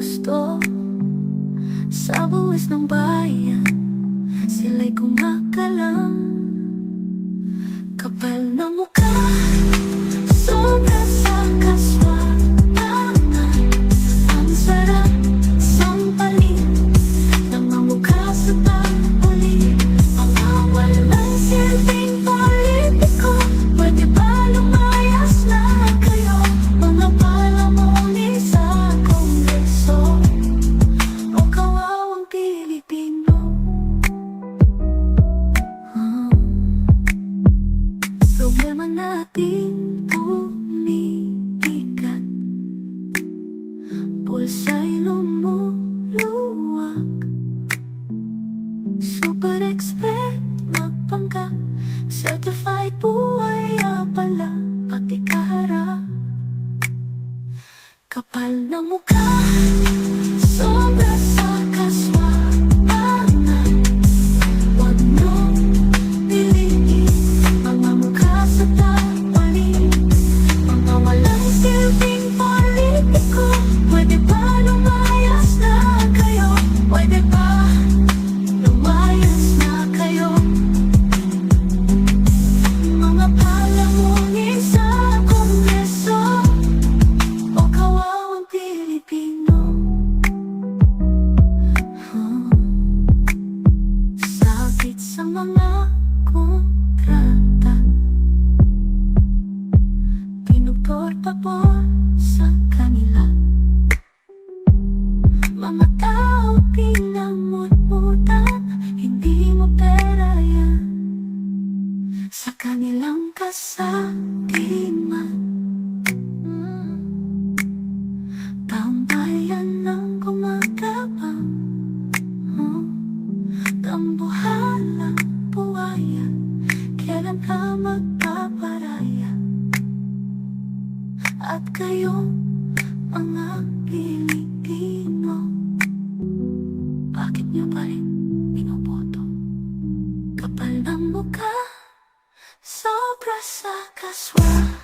gusto sa buwis ng bayan. Sila'y kumakalam, kapal na mukha, sobra sa kaswatangan. Ang sarap sampalin, namamukha sa tanghalin. Mga walang silbing politiko, pwede ba lumayas na kayo? Mga palamoni sa Kongreso o kawawang Pilipino. Problema natin tumibigat, pulsa'y lumuluwag. Super expert magpanggap, certified buhay pala, pati kaharap. Kapal na mukha, sobra sa kaswatangan. Huwag niyong piliin mga mukha sa tanghalin. Mga walang silbing politiko, pwede ba lumayas na kayo? Pwede ba lumayas na kayo? Mga palamuni sa Kongreso o kawawang Pilipino. Sakit sa mga kontrata, pinupor-papor sa kanila. Mga tao pinamut-mutan, hindi mo pera yan sa kanilang kasakiman. Taong bayan ng gumagapang, tambuhalang buhaya, kailan ka magpaparaya? At kayong mga Pilipino, bakit niyo pa rin binoboto? Kapal ng mukha, sobra sa kaswa.